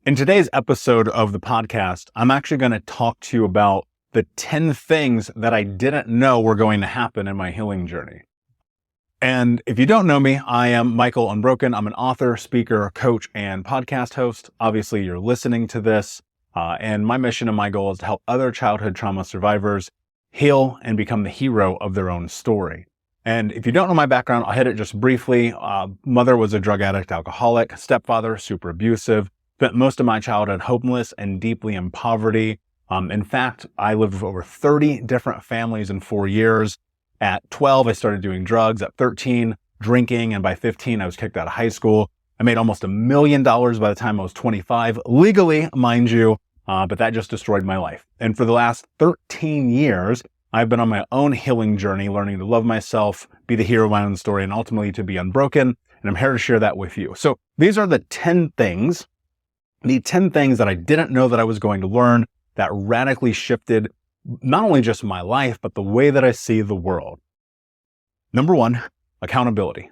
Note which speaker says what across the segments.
Speaker 1: In today's episode of the podcast, I'm actually going to talk to you about the 10 things that I didn't know were going to happen in my healing journey. And if you don't know me, I am Michael Unbroken. I'm an author, speaker, coach, and podcast host. Obviously, you're listening to this. And my mission and my goal is to help other childhood trauma survivors heal and become the hero of their own story. And if you don't know my background, I'll hit it just briefly. Mother was a drug addict, alcoholic, stepfather, super abusive. Spent most of my childhood homeless and deeply in poverty. In fact, I lived with over 30 different families in 4 years. At 12, I started doing drugs. At 13, drinking. And by 15, I was kicked out of high school. I made almost $1 million by the time I was 25, legally, mind you, but that just destroyed my life. And for the last 13 years, I've been on my own healing journey, learning to love myself, be the hero of my own story, and ultimately to be unbroken. And I'm here to share that with you. So these are the 10 things that I didn't know that I was going to learn that radically shifted not only just my life, but the way that I see the world. Number 1, accountability.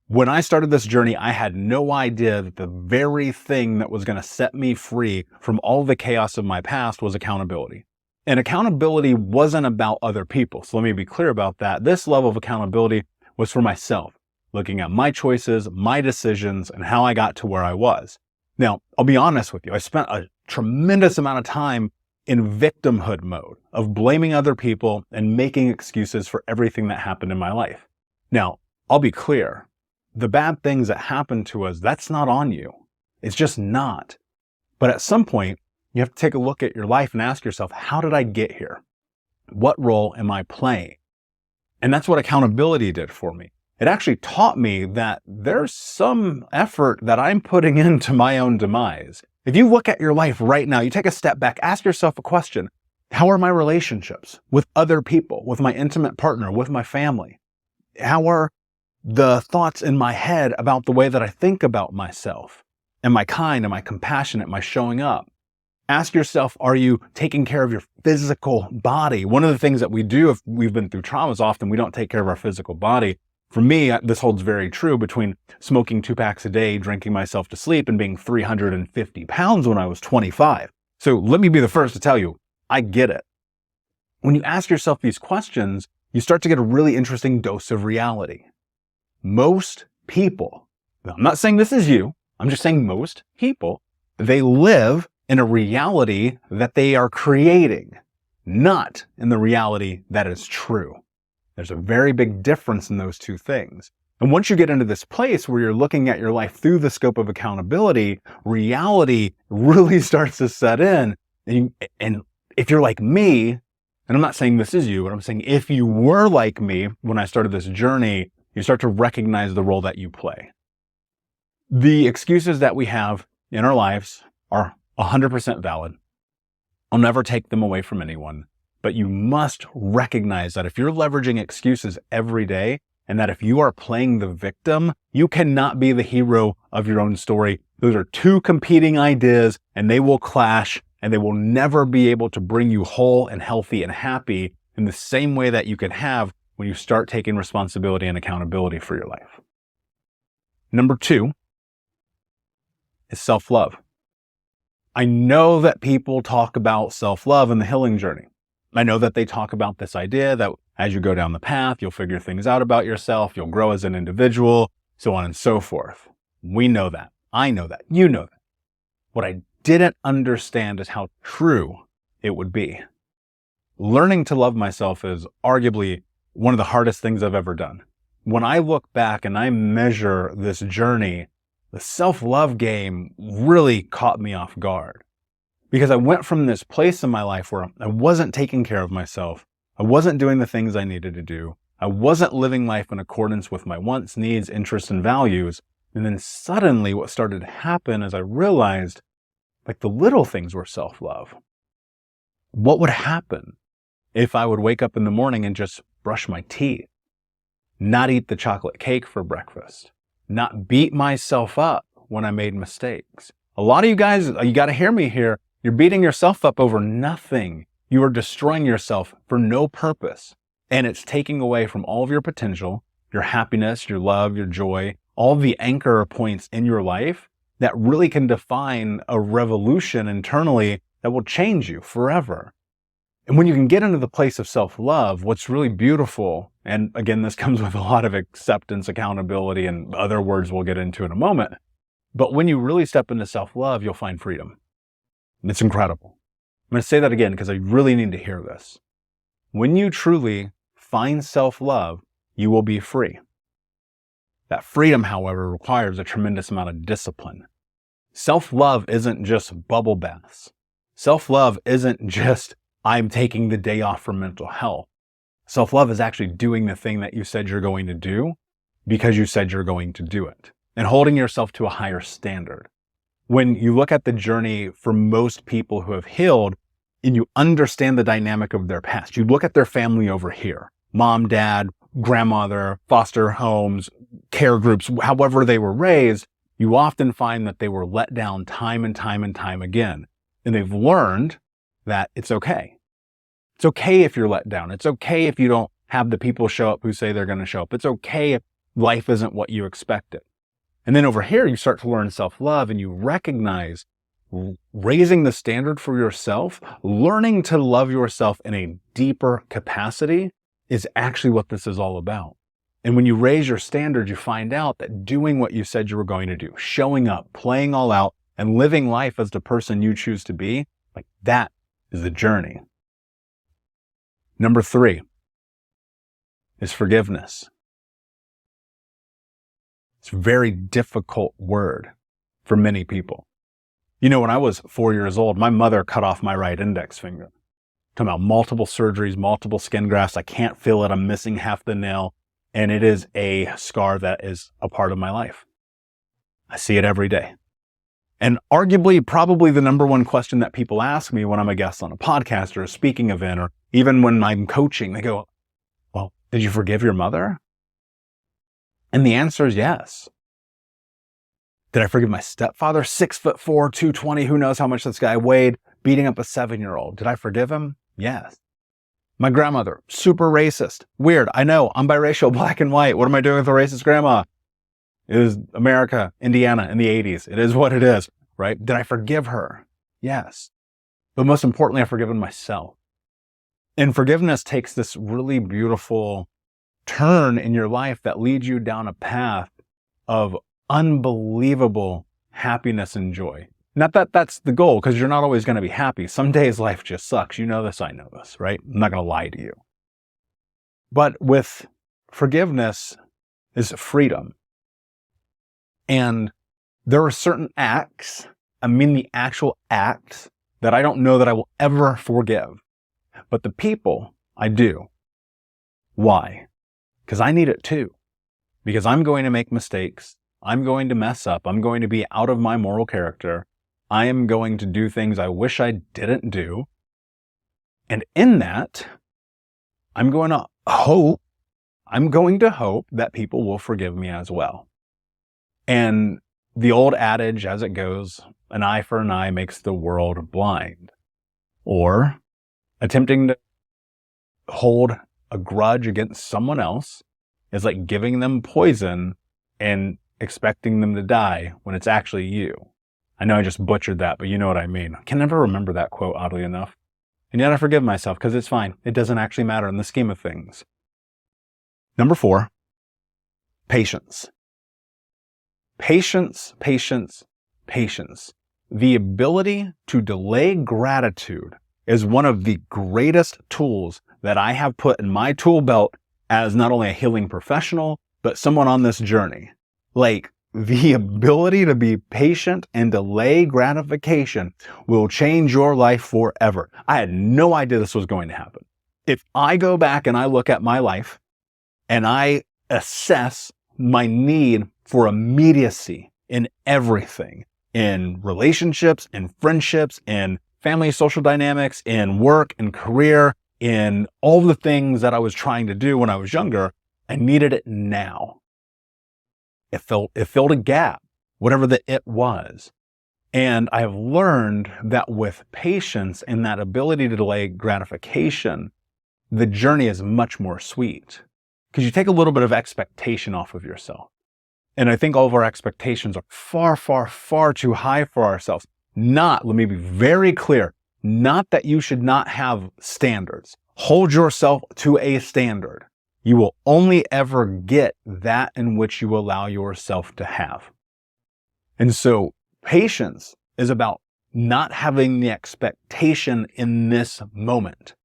Speaker 1: When I started this journey, I had no idea that the very thing that was going to set me free from all the chaos of my past was accountability. And accountability wasn't about other people. So let me be clear about that. This level of accountability was for myself, looking at my choices, my decisions, and how I got to where I was. Now, I'll be honest with you. I spent a tremendous amount of time in victimhood mode of blaming other people and making excuses for everything that happened in my life. Now, I'll be clear. The bad things that happen to us, that's not on you. It's just not. But at some point, you have to take a look at your life and ask yourself, how did I get here? What role am I playing? And that's what accountability did for me. It actually taught me that there's some effort that I'm putting into my own demise. If you look at your life right now, you take a step back, ask yourself a question. How are my relationships with other people, with my intimate partner, with my family? How are the thoughts in my head about the way that I think about myself? Am I kind? Am I compassionate? Am I showing up? Ask yourself, are you taking care of your physical body? One of the things that we do if we've been through trauma is often we don't take care of our physical body. For me, this holds very true between smoking 2 packs a day, drinking myself to sleep, and being 350 pounds when I was 25. So let me be the first to tell you, I get it. When you ask yourself these questions, you start to get a really interesting dose of reality. Most people, I'm not saying this is you, I'm just saying most people, they live in a reality that they are creating, not in the reality that is true. There's a very big difference in those two things. And once you get into this place where you're looking at your life through the scope of accountability, reality really starts to set in. And if you're like me, and I'm not saying this is you, but I'm saying if you were like me when I started this journey, you start to recognize the role that you play. The excuses that we have in our lives are 100% valid. I'll never take them away from anyone. But you must recognize that if you're leveraging excuses every day, and that if you are playing the victim, you cannot be the hero of your own story. Those are two competing ideas, and they will clash, and they will never be able to bring you whole and healthy and happy in the same way that you can have when you start taking responsibility and accountability for your life. Number 2 is self-love. I know that people talk about self-love in the healing journey. I know that they talk about this idea that as you go down the path, you'll figure things out about yourself, you'll grow as an individual, so on and so forth. We know that. I know that. You know that. What I didn't understand is how true it would be. Learning to love myself is arguably one of the hardest things I've ever done. When I look back and I measure this journey, the self-love game really caught me off guard. Because I went from this place in my life where I wasn't taking care of myself. I wasn't doing the things I needed to do. I wasn't living life in accordance with my wants, needs, interests, and values. And then suddenly what started to happen is I realized like the little things were self-love. What would happen if I would wake up in the morning and just brush my teeth, not eat the chocolate cake for breakfast, not beat myself up when I made mistakes? A lot of you guys, you got to hear me here. You're beating yourself up over nothing. You are destroying yourself for no purpose. And it's taking away from all of your potential, your happiness, your love, your joy, all the anchor points in your life that really can define a revolution internally that will change you forever. And when you can get into the place of self-love, what's really beautiful, and again, this comes with a lot of acceptance, accountability, and other words we'll get into in a moment, but when you really step into self-love, you'll find freedom. And it's incredible. I'm going to say that again because I really need to hear this. When you truly find self-love, you will be free. That freedom, however, requires a tremendous amount of discipline. Self-love isn't just bubble baths. Self-love isn't just, I'm taking the day off from mental health. Self-love is actually doing the thing that you said you're going to do because you said you're going to do it, and holding yourself to a higher standard. When you look at the journey for most people who have healed and you understand the dynamic of their past, you look at their family over here, mom, dad, grandmother, foster homes, care groups, however they were raised, you often find that they were let down time and time and time again. And they've learned that it's okay. It's okay if you're let down. It's okay if you don't have the people show up who say they're going to show up. It's okay if life isn't what you expected. And then over here, you start to learn self-love and you recognize raising the standard for yourself, learning to love yourself in a deeper capacity is actually what this is all about. And when you raise your standard, you find out that doing what you said you were going to do, showing up, playing all out, and living life as the person you choose to be, like that is the journey. Number 3 is forgiveness. It's a very difficult word for many people. You know, when I was 4 years old, my mother cut off my right index finger. Talking about multiple surgeries, multiple skin grafts. I can't feel it. I'm missing half the nail. And it is a scar that is a part of my life. I see it every day. And arguably, probably the number one question that people ask me when I'm a guest on a podcast or a speaking event, or even when I'm coaching, they go, well, did you forgive your mother? And the answer is yes. Did I forgive my stepfather? 6'4", 220, who knows how much this guy weighed, beating up a 7-year-old. Did I forgive him? Yes. My grandmother, super racist. Weird. I know. I'm biracial, black and white. What am I doing with a racist grandma? It was America, Indiana in the 80s. It is what it is, right? Did I forgive her? Yes. But most importantly, I've forgiven myself. And forgiveness takes this really beautiful turn in your life that leads you down a path of unbelievable happiness and joy. Not that that's the goal, because you're not always going to be happy. Some days life just sucks. You know this, I know this, right? I'm not going to lie to you. But with forgiveness is freedom. And there are certain acts, the actual acts, that I don't know that I will ever forgive. But the people, I do. Why? Because I need it too. Because I'm going to make mistakes. I'm going to mess up. I'm going to be out of my moral character. I am going to do things I wish I didn't do. And in that, I'm going to hope that people will forgive me as well. And the old adage, as it goes, an eye for an eye makes the world blind. Or attempting to hold a grudge against someone else is like giving them poison and expecting them to die when it's actually you. I know I just butchered that, but you know what I mean. I can never remember that quote, oddly enough. And yet I forgive myself because it's fine. It doesn't actually matter in the scheme of things. Number 4, patience. Patience, patience, patience. The ability to delay gratitude is one of the greatest tools that I have put in my tool belt as not only a healing professional, but someone on this journey. Like, the ability to be patient and delay gratification will change your life forever. I had no idea this was going to happen. If I go back and I look at my life and I assess my need for immediacy in everything, in relationships, in friendships, in family, social dynamics, in work, in career, in all the things that I was trying to do when I was younger, I needed it now. It filled a gap, whatever the it was. And I have learned that with patience and that ability to delay gratification, the journey is much more sweet because you take a little bit of expectation off of yourself. And I think all of our expectations are far, far, far too high for ourselves. Let me be very clear, not that you should not have standards. Hold yourself to a standard. You will only ever get that in which you allow yourself to have. And so patience is about not having the expectation in this moment.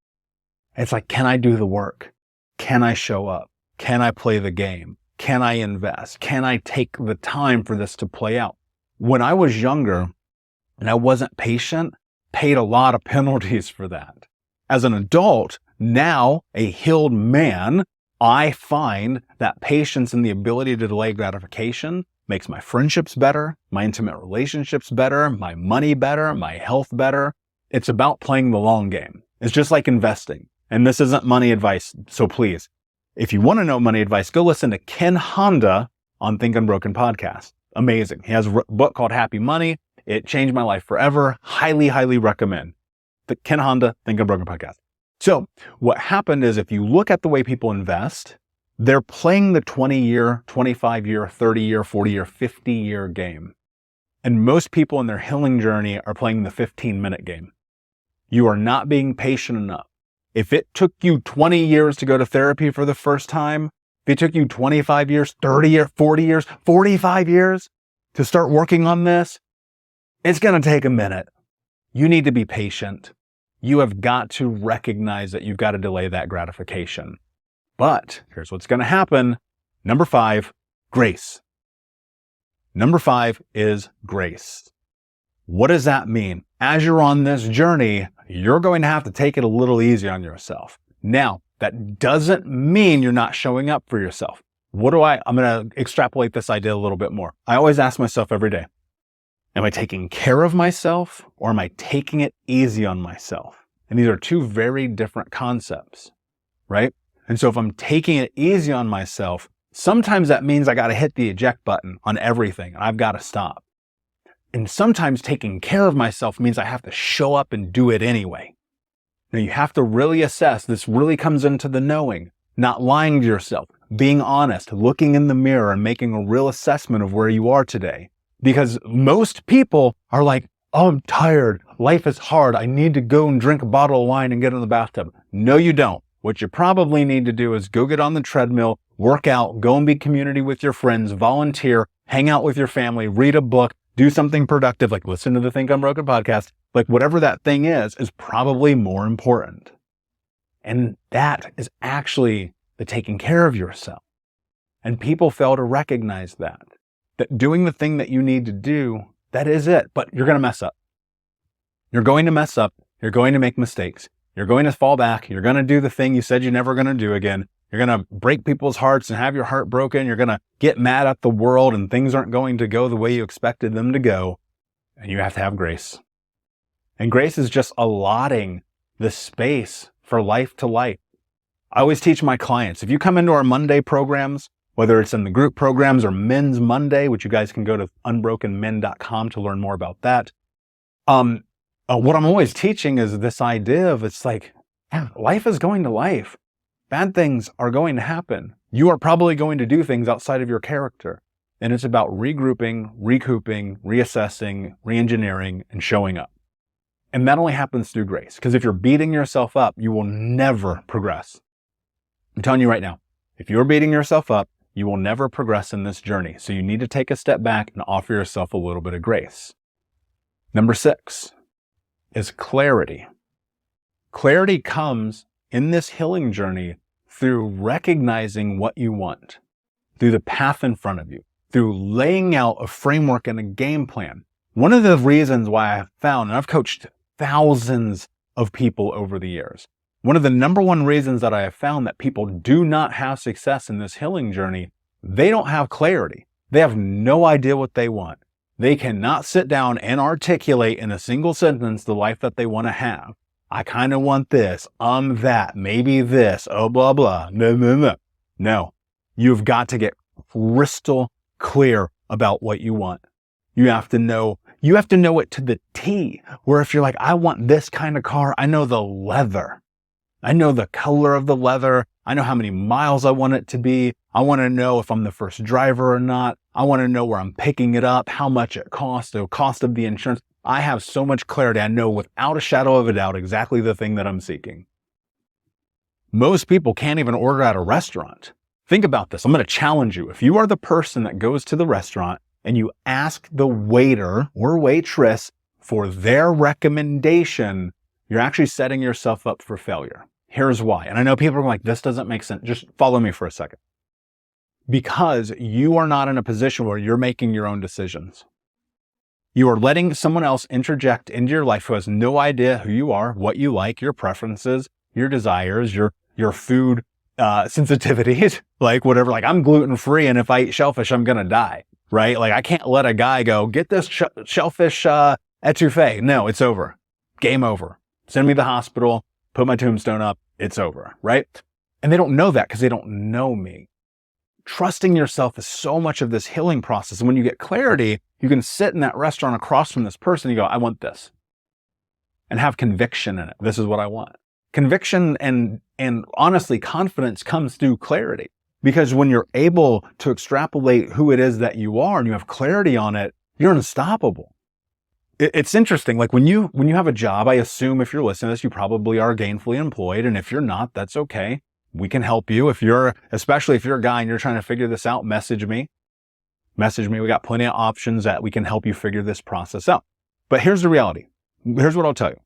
Speaker 1: It's like, can I do the work? Can I show up? Can I play the game? Can I invest? Can I take the time for this to play out? When I was younger and I wasn't patient, paid a lot of penalties for that. As an adult, now a healed man, I find that patience and the ability to delay gratification makes my friendships better, my intimate relationships better, my money better, my health better. It's about playing the long game. It's just like investing. And this isn't money advice, so please, if you want to know money advice, go listen to Ken Honda on Think Unbroken podcast. Amazing. He has a book called Happy Money. It changed my life forever. Highly, highly recommend. The Ken Honda Think Unbroken podcast. So what happened is if you look at the way people invest, they're playing the 20-year, 25-year, 30-year, 40-year, 50-year game. And most people in their healing journey are playing the 15-minute game. You are not being patient enough. If it took you 20 years to go to therapy for the first time, if it took you 25 years, 30 years, 40 years, 45 years to start working on this, it's going to take a minute. You need to be patient. You have got to recognize that you've got to delay that gratification. But here's what's going to happen. Number 5, grace. Number 5 is grace. What does that mean? As you're on this journey, you're going to have to take it a little easy on yourself. Now, that doesn't mean you're not showing up for yourself. I'm going to extrapolate this idea a little bit more. I always ask myself every day, am I taking care of myself or am I taking it easy on myself? And these are two very different concepts, right? And so if I'm taking it easy on myself, sometimes that means I got to hit the eject button on everything and I've got to stop. And sometimes taking care of myself means I have to show up and do it anyway. Now you have to really assess. This really comes into the knowing, not lying to yourself, being honest, looking in the mirror and making a real assessment of where you are today. Because most people are like, oh, I'm tired. Life is hard. I need to go and drink a bottle of wine and get in the bathtub. No, you don't. What you probably need to do is go get on the treadmill, work out, go and be community with your friends, volunteer, hang out with your family, read a book, do something productive, like listen to the Think Unbroken podcast. Like whatever that thing is probably more important. And that is actually the taking care of yourself. And people fail to recognize that doing the thing that you need to do, that is it. But you're going to mess up. You're going to mess up. You're going to make mistakes. You're going to fall back. You're going to do the thing you said you're never going to do again. You're going to break people's hearts and have your heart broken. You're going to get mad at the world and things aren't going to go the way you expected them to go. And you have to have grace. And grace is just allotting the space for life to life. I always teach my clients, if you come into our Monday programs, whether it's in the group programs or Men's Monday, which you guys can go to unbrokenmen.com to learn more about that. What I'm always teaching is this idea of it's like, life is going to life. Bad things are going to happen. You are probably going to do things outside of your character. And it's about regrouping, recouping, reassessing, reengineering, and showing up. And that only happens through grace. Because if you're beating yourself up, you will never progress. I'm telling you right now, if you're beating yourself up, you will never progress in this journey. So you need to take a step back and offer yourself a little bit of grace. Number 6 is clarity. Clarity comes in this healing journey through recognizing what you want, through the path in front of you, through laying out a framework and a game plan. One of the reasons why I've found, and I've coached thousands of people over the years, one of the number one reasons that I have found that people do not have success in this healing journey, they don't have clarity. They have no idea what they want. They cannot sit down and articulate in a single sentence the life that they want to have. I kind of want this, that, maybe this, blah, blah. No. No, you've got to get crystal clear about what you want. You have to know it to the T, where if you're like, I want this kind of car, I know the leather. I know the color of the leather. I know how many miles I want it to be. I want to know if I'm the first driver or not. I want to know where I'm picking it up, how much it costs, the cost of the insurance. I have so much clarity. I know without a shadow of a doubt exactly the thing that I'm seeking. Most people can't even order at a restaurant. Think about this. I'm going to challenge you. If you are the person that goes to the restaurant and you ask the waiter or waitress for their recommendation, you're actually setting yourself up for failure. Here's why. And I know people are like, this doesn't make sense. Just follow me for a second. Because you are not in a position where you're making your own decisions. You are letting someone else interject into your life who has no idea who you are, what you like, your preferences, your desires, your food sensitivities, like whatever. Like, I'm gluten-free, and if I eat shellfish, I'm going to die, right? Like, I can't let a guy go, get this shellfish etouffee. No, it's over. Game over. Send me to the hospital, put my tombstone up. It's over, right? And they don't know that because they don't know me. Trusting yourself is so much of this healing process. And when you get clarity, you can sit in that restaurant across from this person and you go, I want this. And have conviction in it. This is what I want. Conviction and honestly, confidence comes through clarity. Because when you're able to extrapolate who it is that you are and you have clarity on it, you're unstoppable. It's interesting. Like when you have a job, I assume if you're listening to this, you probably are gainfully employed. And if you're not, that's okay. We can help you. Especially if you're a guy and you're trying to figure this out, message me. We got plenty of options that we can help you figure this process out. But here's the reality. Here's what I'll tell you.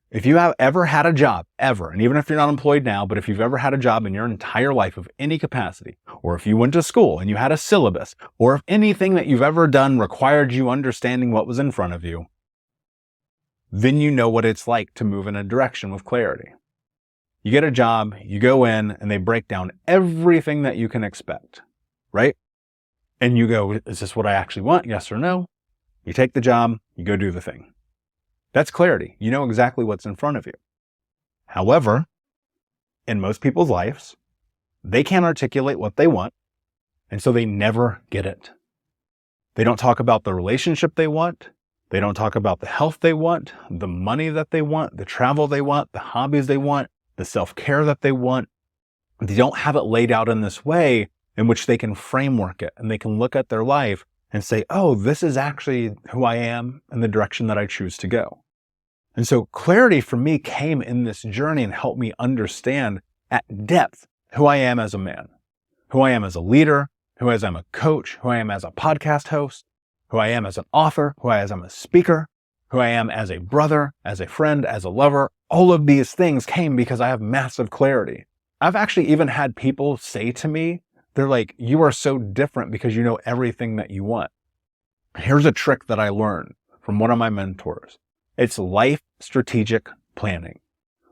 Speaker 1: If you have ever had a job, ever, and even if you're not employed now, but if you've ever had a job in your entire life of any capacity, or if you went to school and you had a syllabus, or if anything that you've ever done required you understanding what was in front of you, then you know what it's like to move in a direction with clarity. You get a job, you go in, and they break down everything that you can expect, right? And you go, is this what I actually want? Yes or no? You take the job, you go do the thing. That's clarity. You know exactly what's in front of you. However, in most people's lives, they can't articulate what they want, and so they never get it. They don't talk about the relationship they want. They don't talk about the health they want, the money that they want, the travel they want, the hobbies they want, the self-care that they want. They don't have it laid out in this way in which they can framework it and they can look at their life and say, oh, this is actually who I am and the direction that I choose to go. And so clarity for me came in this journey and helped me understand at depth who I am as a man, who I am as a leader, who I am a coach, who I am as a podcast host, who I am as an author, who I am as a speaker, who I am as a brother, as a friend, as a lover. All of these things came because I have massive clarity. I've actually even had people say to me, they're like, you are so different because you know everything that you want. Here's a trick that I learned from one of my mentors. It's life strategic planning,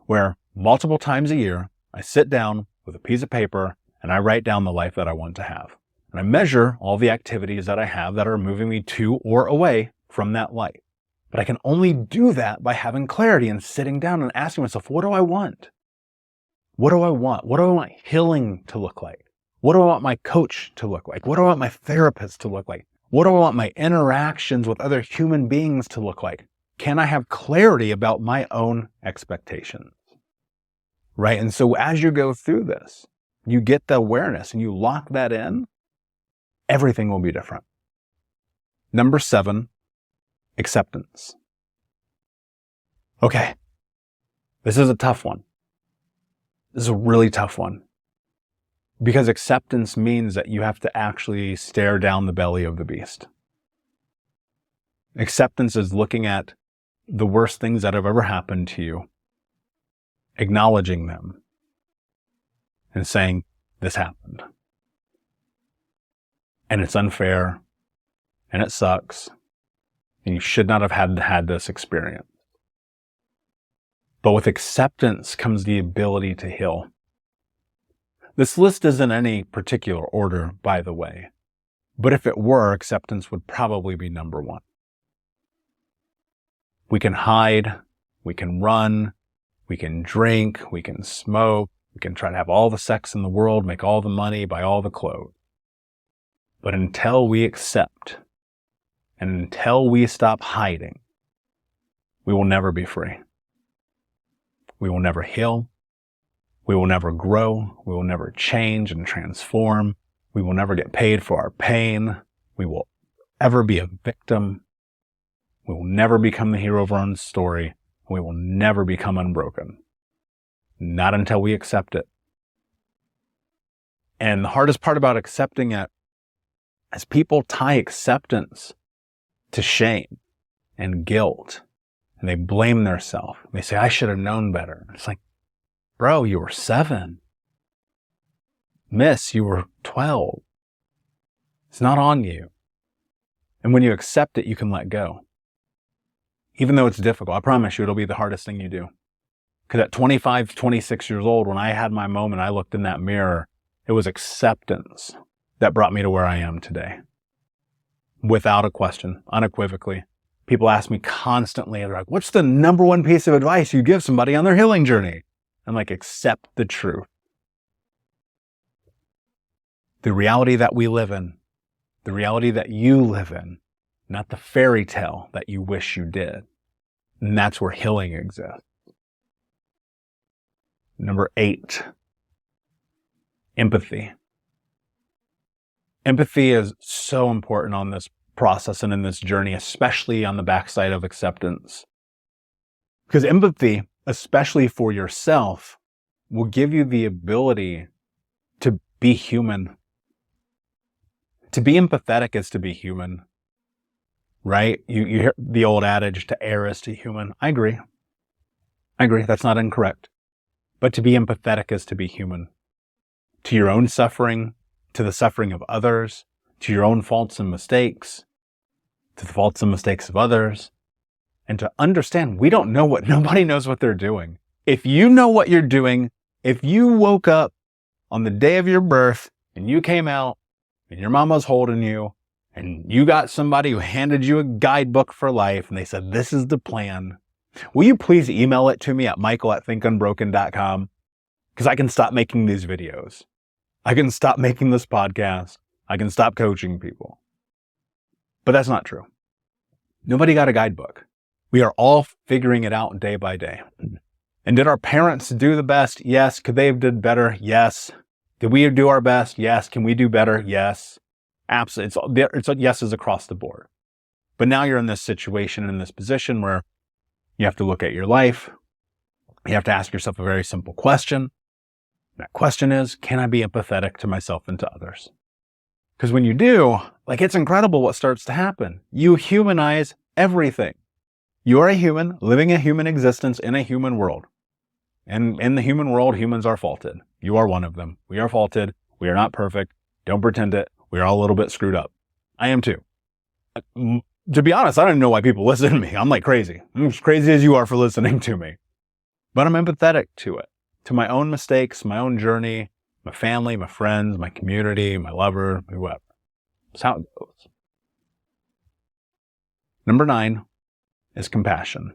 Speaker 1: where multiple times a year, I sit down with a piece of paper and I write down the life that I want to have. And I measure all the activities that I have that are moving me to or away from that life. But I can only do that by having clarity and sitting down and asking myself, what do I want? What do I want? What do I want healing to look like? What do I want my coach to look like? What do I want my therapist to look like? What do I want my interactions with other human beings to look like? Can I have clarity about my own expectations? Right? And so as you go through this, you get the awareness and you lock that in, everything will be different. Number 7, acceptance. Okay. This is a tough one. This is a really tough one. Because acceptance means that you have to actually stare down the belly of the beast. Acceptance is looking at the worst things that have ever happened to you, acknowledging them, and saying, this happened. And it's unfair, and it sucks, and you should not have had this experience. But with acceptance comes the ability to heal. This list isn't in any particular order, by the way, but if it were, acceptance would probably be number 1. We can hide, we can run, we can drink, we can smoke, we can try to have all the sex in the world, make all the money, buy all the clothes. But until we accept, and until we stop hiding, we will never be free. We will never heal. We will never grow. We will never change and transform. We will never get paid for our pain. We will ever be a victim. We will never become the hero of our own story. We will never become unbroken. Not until we accept it. And the hardest part about accepting it is people tie acceptance to shame and guilt. And they blame themselves. They say, I should have known better. It's like, bro, you were 7. Miss, you were 12. It's not on you. And when you accept it, you can let go. Even though it's difficult, I promise you it'll be the hardest thing you do. Because at 25, 26 years old, when I had my moment, I looked in that mirror, it was acceptance that brought me to where I am today. Without a question, unequivocally. People ask me constantly, they're like, what's the number one piece of advice you give somebody on their healing journey? I'm like, accept the truth. The reality that we live in, the reality that you live in, not the fairy tale that you wish you did. And that's where healing exists. Number 8, empathy. Empathy is so important on this process and in this journey, especially on the backside of acceptance. Because empathy, especially for yourself, will give you the ability to be human. To be empathetic is to be human, right? You hear the old adage, to err is to human. I agree. That's not incorrect. But to be empathetic is to be human. To your own suffering, to the suffering of others, to your own faults and mistakes, to the faults and mistakes of others, and to understand nobody knows what they're doing. If you know what you're doing, if you woke up on the day of your birth and you came out and your mama's holding you and you got somebody who handed you a guidebook for life and they said, this is the plan, will you please email it to me at michael@thinkunbroken.com? Because I can stop making these videos. I can stop making this podcast. I can stop coaching people. But that's not true. Nobody got a guidebook. We are all figuring it out day by day. And did our parents do the best? Yes. Could they have did better? Yes. Did we do our best? Yes. Can we do better? Yes. Absolutely. It's yeses across the board. But now you're in this situation, in this position where you have to look at your life. You have to ask yourself a very simple question. That question is, can I be empathetic to myself and to others? Because when you do, it's incredible what starts to happen. You humanize everything. You are a human living a human existence in a human world. And in the human world, humans are faulted. You are one of them. We are faulted. We are not perfect. Don't pretend it. We are all a little bit screwed up. I am too. To be honest, I don't even know why people listen to me. I'm like crazy. I'm as crazy as you are for listening to me. But I'm empathetic to it. To my own mistakes, my own journey, my family, my friends, my community, my lover, whoever. That's how it goes. Number 9 is compassion.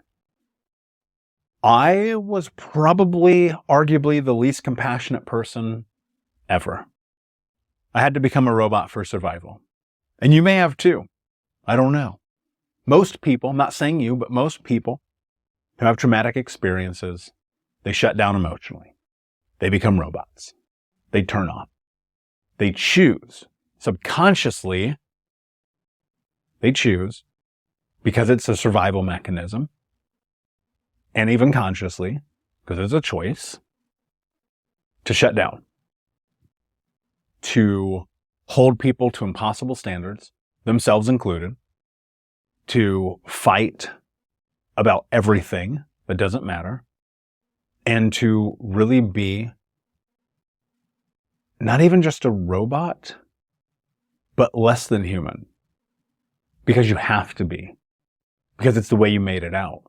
Speaker 1: I was probably, arguably, the least compassionate person ever. I had to become a robot for survival. And you may have too. I don't know. Most people, I'm not saying you, but most people who have traumatic experiences, they shut down emotionally. They become robots. They turn off. They choose. Subconsciously, they choose, because it's a survival mechanism, and even consciously, because it's a choice, to shut down. To hold people to impossible standards, themselves included. To fight about everything that doesn't matter. And to really be not even just a robot, but less than human. Because you have to be. Because it's the way you made it out.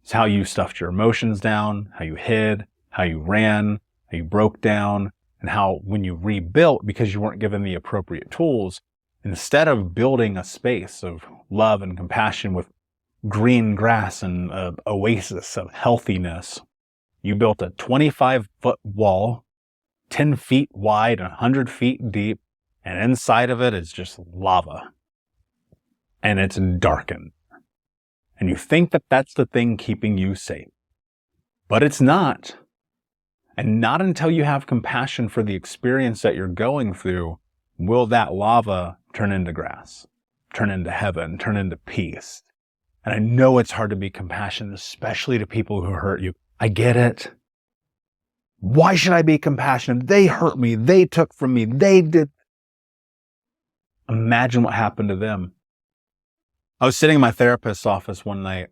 Speaker 1: It's how you stuffed your emotions down, how you hid, how you ran, how you broke down, and how when you rebuilt, because you weren't given the appropriate tools, instead of building a space of love and compassion with green grass and an oasis of healthiness, you built a 25-foot wall, 10 feet wide and 100 feet deep, and inside of it is just lava. And it's darkened. And you think that that's the thing keeping you safe. But it's not. And not until you have compassion for the experience that you're going through will that lava turn into grass, turn into heaven, turn into peace? And I know it's hard to be compassionate, especially to people who hurt you. I get it. Why should I be compassionate? They hurt me. They took from me. They did. Imagine what happened to them. I was sitting in my therapist's office one night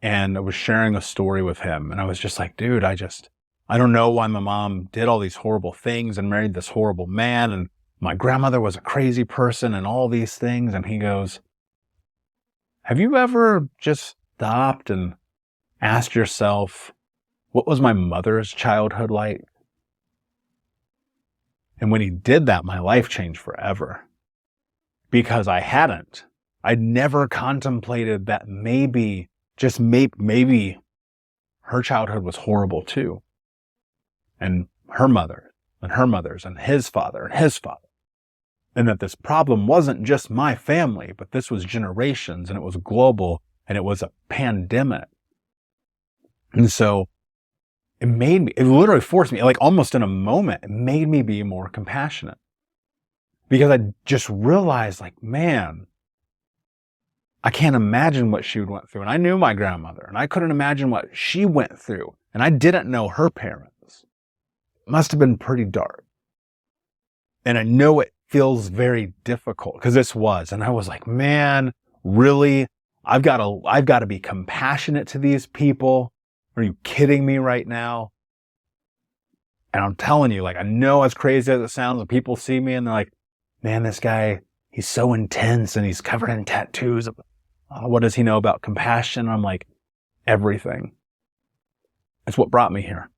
Speaker 1: and I was sharing a story with him. And I was just like, dude, I don't know why my mom did all these horrible things and married this horrible man. And my grandmother was a crazy person and all these things. And he goes, have you ever just stopped and asked yourself, what was my mother's childhood like? And when he did that, my life changed forever. Because I'd never contemplated that maybe, just maybe her childhood was horrible too. And her mother, and her mother's, and his father, and his father. And that this problem wasn't just my family, but this was generations, and it was global, and it was a pandemic. And so it literally forced me, like almost in a moment, it made me be more compassionate. Because I just realized, like, man, I can't imagine what she went through. And I knew my grandmother, and I couldn't imagine what she went through. And I didn't know her parents. It must have been pretty dark. And I know it feels very difficult, because this was. And I was like, man, really? I've got to be compassionate to these people. Are you kidding me right now? And I'm telling you, like, I know as crazy as it sounds, when people see me and they're like, man, this guy, he's so intense and he's covered in tattoos. What does he know about compassion? I'm like, everything. It's what brought me here.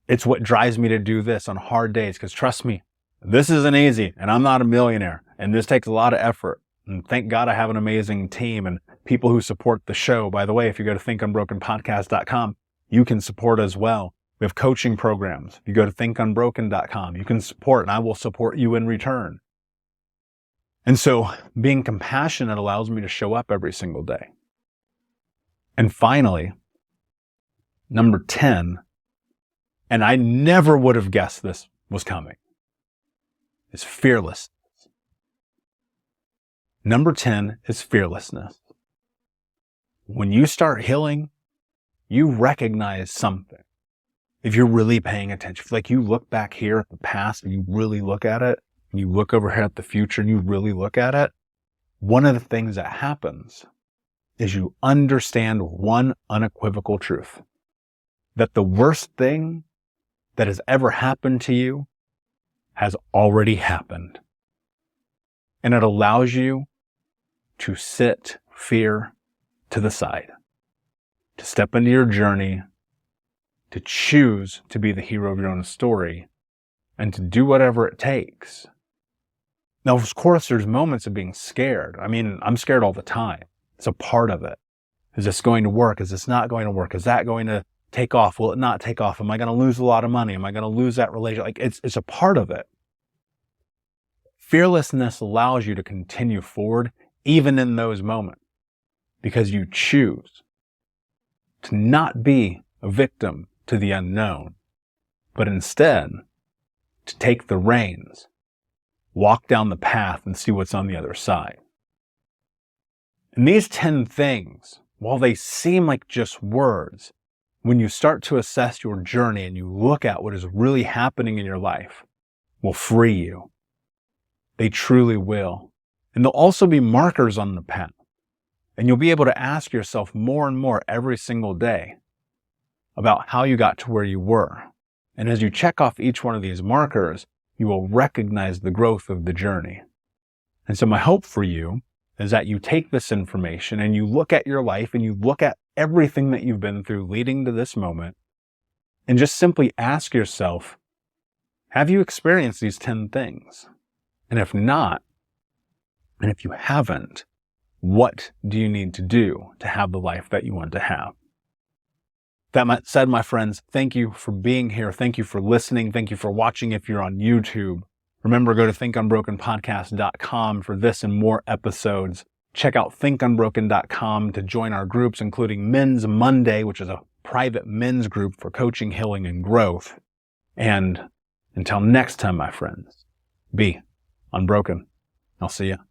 Speaker 1: It's what drives me to do this on hard days. Because trust me, this isn't easy, and I'm not a millionaire, and this takes a lot of effort. And thank God I have an amazing team and people who support the show. By the way, if you go to thinkunbrokenpodcast.com, you can support as well. We have coaching programs. If you go to thinkunbroken.com, you can support, and I will support you in return. And so being compassionate allows me to show up every single day. And finally, number 10, and I never would have guessed this was coming, is fearlessness. Number 10 is fearlessness. When you start healing, you recognize something. If you're really paying attention, like you look back here at the past and you really look at it, and you look over here at the future and you really look at it, one of the things that happens is you understand one unequivocal truth. That the worst thing that has ever happened to you has already happened. And it allows you to sit fear to the side, to step into your journey, to choose to be the hero of your own story, and to do whatever it takes. Now, of course, there's moments of being scared. I mean, I'm scared all the time. It's a part of it. Is this going to work? Is this not going to work? Is that going to take off? Will it not take off? Am I going to lose a lot of money? Am I going to lose that relationship? Like, it's a part of it. Fearlessness allows you to continue forward even in those moments, because you choose to not be a victim to the unknown, but instead to take the reins, walk down the path, and see what's on the other side. And these 10 things, while they seem like just words, when you start to assess your journey and you look at what is really happening in your life, will free you. They truly will. And they'll also be markers on the path. And you'll be able to ask yourself more and more every single day about how you got to where you were. And as you check off each one of these markers, you will recognize the growth of the journey. And so my hope for you is that you take this information and you look at your life and you look at everything that you've been through leading to this moment and just simply ask yourself, have you experienced these 10 things? And if not, and if you haven't, what do you need to do to have the life that you want to have? That said, my friends, thank you for being here. Thank you for listening. Thank you for watching if you're on YouTube. Remember, go to thinkunbrokenpodcast.com for this and more episodes. Check out thinkunbroken.com to join our groups, including Men's Monday, which is a private men's group for coaching, healing, and growth. And until next time, my friends, be Unbroken. I'll see you.